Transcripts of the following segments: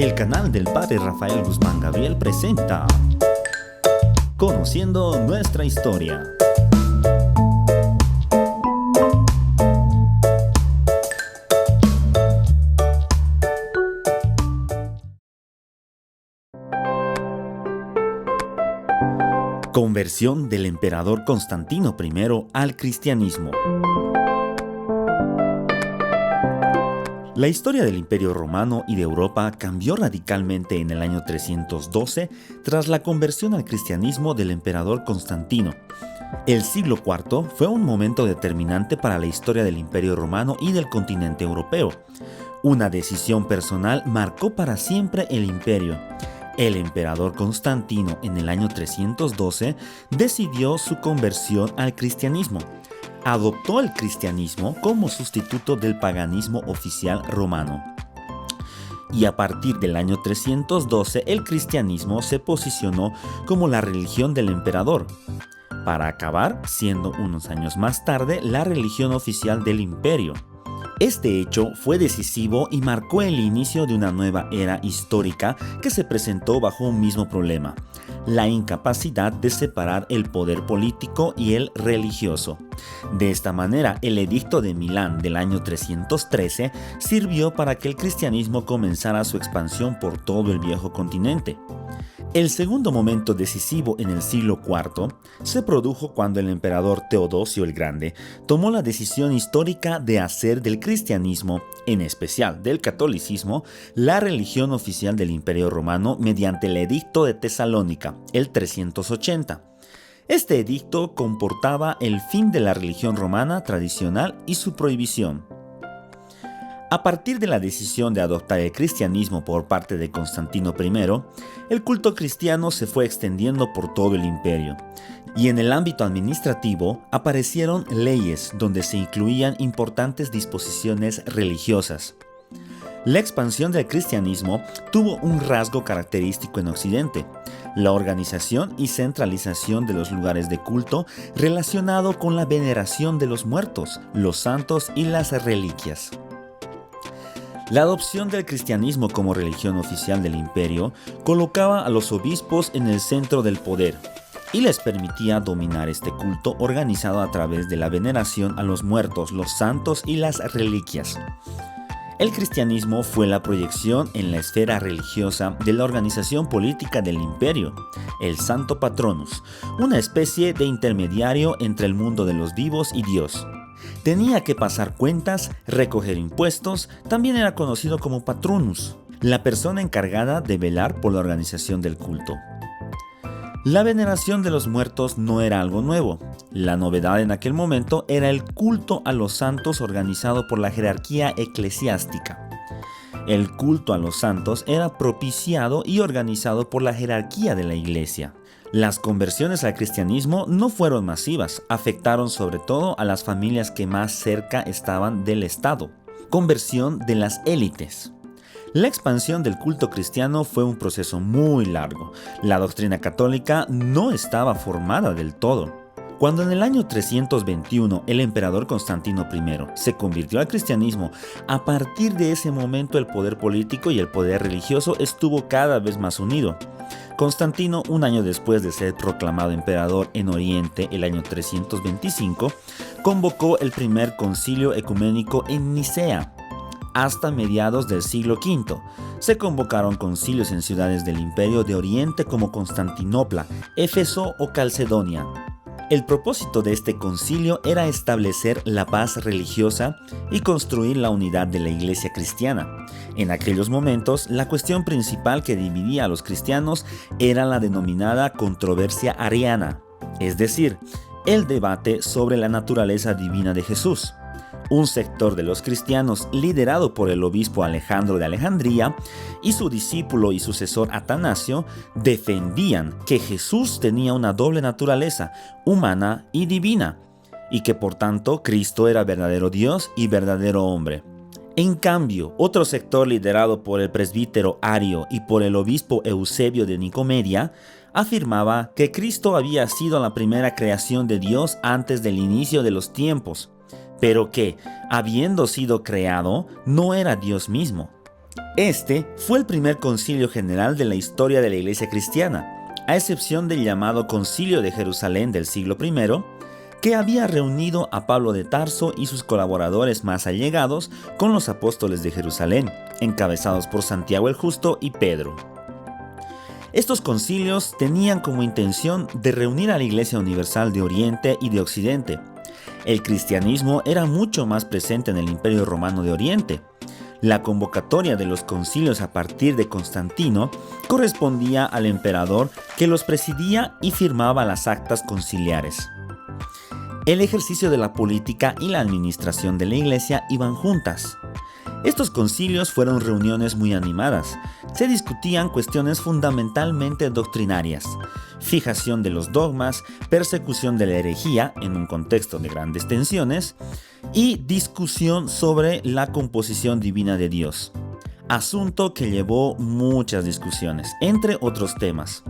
El canal del Padre Rafael Guzmán Gabriel presenta Conociendo nuestra historia. Conversión del emperador Constantino I al cristianismo. La historia del Imperio Romano y de Europa cambió radicalmente en el año 312 tras la conversión al cristianismo del emperador Constantino. El siglo IV fue un momento determinante para la historia del Imperio Romano y del continente europeo. Una decisión personal marcó para siempre el imperio. El emperador Constantino, en el año 312, decidió su conversión al cristianismo. Adoptó el cristianismo como sustituto del paganismo oficial romano. Y a partir del año 312, el cristianismo se posicionó como la religión del emperador, para acabar siendo unos años más tarde la religión oficial del imperio. Este hecho fue decisivo y marcó el inicio de una nueva era histórica que se presentó bajo un mismo problema: la incapacidad de separar el poder político y el religioso. De esta manera, el Edicto de Milán del año 313 sirvió para que el cristianismo comenzara su expansión por todo el viejo continente. El segundo momento decisivo en el siglo IV se produjo cuando el emperador Teodosio el Grande tomó la decisión histórica de hacer del cristianismo, en especial del catolicismo, la religión oficial del Imperio Romano mediante el Edicto de Tesalónica, el 380. Este edicto comportaba el fin de la religión romana tradicional y su prohibición. A partir de la decisión de adoptar el cristianismo por parte de Constantino I, el culto cristiano se fue extendiendo por todo el imperio, y en el ámbito administrativo aparecieron leyes donde se incluían importantes disposiciones religiosas. La expansión del cristianismo tuvo un rasgo característico en Occidente: la organización y centralización de los lugares de culto relacionado con la veneración de los muertos, los santos y las reliquias. La adopción del cristianismo como religión oficial del imperio colocaba a los obispos en el centro del poder y les permitía dominar este culto organizado a través de la veneración a los muertos, los santos y las reliquias. El cristianismo fue la proyección en la esfera religiosa de la organización política del imperio, el Santo Patronus, una especie de intermediario entre el mundo de los vivos y Dios. Tenía que pasar cuentas, recoger impuestos, también era conocido como patronus, la persona encargada de velar por la organización del culto. La veneración de los muertos no era algo nuevo. La novedad en aquel momento era el culto a los santos organizado por la jerarquía eclesiástica. El culto a los santos era propiciado y organizado por la jerarquía de la iglesia. Las conversiones al cristianismo no fueron masivas, afectaron sobre todo a las familias que más cerca estaban del Estado. Conversión de las élites. La expansión del culto cristiano fue un proceso muy largo. La doctrina católica no estaba formada del todo. Cuando en el año 321 el emperador Constantino I se convirtió al cristianismo, a partir de ese momento el poder político y el poder religioso estuvo cada vez más unido. Constantino, un año después de ser proclamado emperador en Oriente, el año 325, convocó el primer concilio ecuménico en Nicea. Hasta mediados del siglo V, se convocaron concilios en ciudades del Imperio de Oriente como Constantinopla, Éfeso o Calcedonia. El propósito de este concilio era establecer la paz religiosa y construir la unidad de la Iglesia cristiana. En aquellos momentos, la cuestión principal que dividía a los cristianos era la denominada controversia ariana, es decir, el debate sobre la naturaleza divina de Jesús. Un sector de los cristianos, liderado por el obispo Alejandro de Alejandría y su discípulo y sucesor Atanasio, defendían que Jesús tenía una doble naturaleza, humana y divina, y que por tanto Cristo era verdadero Dios y verdadero hombre. En cambio, otro sector liderado por el presbítero Ario y por el obispo Eusebio de Nicomedia afirmaba que Cristo había sido la primera creación de Dios antes del inicio de los tiempos, pero que, habiendo sido creado, no era Dios mismo. Este fue el primer concilio general de la historia de la Iglesia cristiana, a excepción del llamado Concilio de Jerusalén del siglo I, que había reunido a Pablo de Tarso y sus colaboradores más allegados con los apóstoles de Jerusalén, encabezados por Santiago el Justo y Pedro. Estos concilios tenían como intención de reunir a la Iglesia Universal de Oriente y de Occidente. El cristianismo era mucho más presente en el Imperio Romano de Oriente. La convocatoria de los concilios a partir de Constantino correspondía al emperador que los presidía y firmaba las actas conciliares. El ejercicio de la política y la administración de la Iglesia iban juntas. Estos concilios fueron reuniones muy animadas. Se discutían cuestiones fundamentalmente doctrinarias: fijación de los dogmas, persecución de la herejía en un contexto de grandes tensiones y discusión sobre la composición divina de Dios, asunto que llevó muchas discusiones, entre otros temas.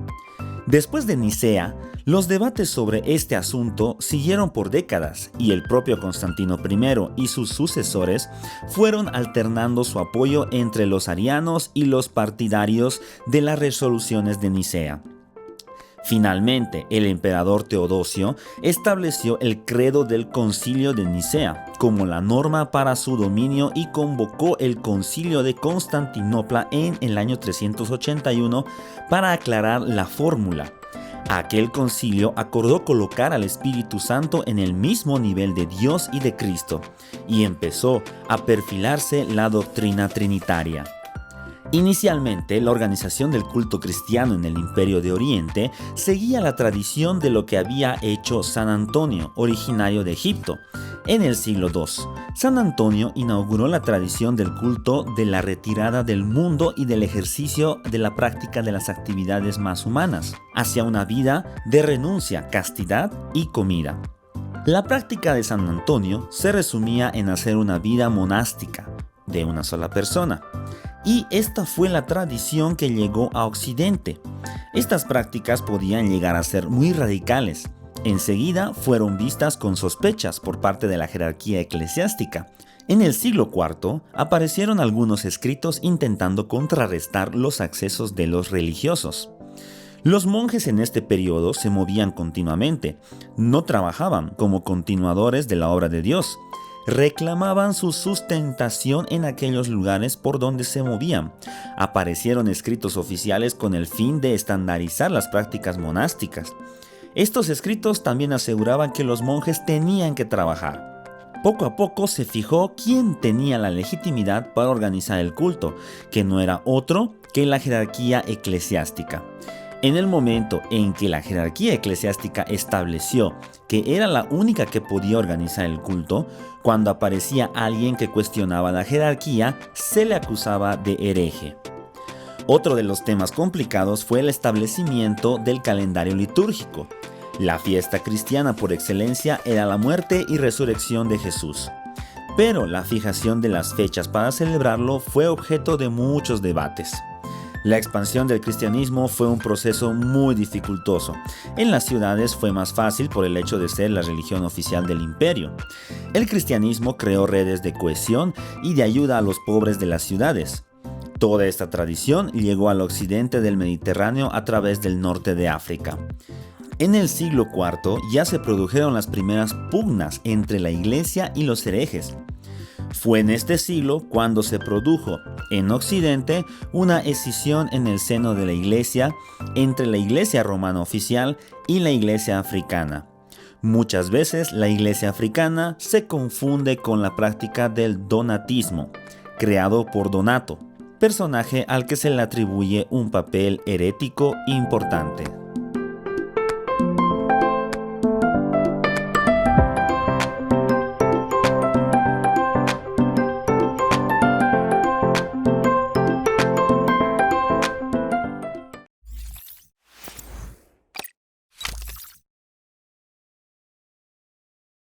Después de Nicea, los debates sobre este asunto siguieron por décadas y el propio Constantino I y sus sucesores fueron alternando su apoyo entre los arianos y los partidarios de las resoluciones de Nicea. Finalmente, el emperador Teodosio estableció el credo del Concilio de Nicea como la norma para su dominio y convocó el Concilio de Constantinopla en el año 381 para aclarar la fórmula. Aquel concilio acordó colocar al Espíritu Santo en el mismo nivel de Dios y de Cristo, y empezó a perfilarse la doctrina trinitaria. Inicialmente, la organización del culto cristiano en el Imperio de Oriente seguía la tradición de lo que había hecho San Antonio, originario de Egipto. En el siglo II, San Antonio inauguró la tradición del culto de la retirada del mundo y del ejercicio de la práctica de las actividades más humanas, hacia una vida de renuncia, castidad y comida. La práctica de San Antonio se resumía en hacer una vida monástica, de una sola persona. Y esta fue la tradición que llegó a Occidente. Estas prácticas podían llegar a ser muy radicales. Enseguida fueron vistas con sospechas por parte de la jerarquía eclesiástica. En el siglo IV aparecieron algunos escritos intentando contrarrestar los accesos de los religiosos. Los monjes en este periodo se movían continuamente, no trabajaban como continuadores de la obra de Dios. Reclamaban su sustentación en aquellos lugares por donde se movían. Aparecieron escritos oficiales con el fin de estandarizar las prácticas monásticas. Estos escritos también aseguraban que los monjes tenían que trabajar. Poco a poco se fijó quién tenía la legitimidad para organizar el culto, que no era otro que la jerarquía eclesiástica. En el momento en que la jerarquía eclesiástica estableció que era la única que podía organizar el culto, cuando aparecía alguien que cuestionaba la jerarquía, se le acusaba de hereje. Otro de los temas complicados fue el establecimiento del calendario litúrgico. La fiesta cristiana por excelencia era la muerte y resurrección de Jesús. Pero la fijación de las fechas para celebrarlo fue objeto de muchos debates. La expansión del cristianismo fue un proceso muy dificultoso. En las ciudades fue más fácil por el hecho de ser la religión oficial del imperio. El cristianismo creó redes de cohesión y de ayuda a los pobres de las ciudades. Toda esta tradición llegó al occidente del Mediterráneo a través del norte de África. En el siglo IV ya se produjeron las primeras pugnas entre la Iglesia y los herejes. Fue en este siglo cuando se produjo en Occidente una escisión en el seno de la Iglesia entre la Iglesia romana oficial y la Iglesia africana. Muchas veces la Iglesia africana se confunde con la práctica del donatismo, creado por Donato, personaje al que se le atribuye un papel herético importante.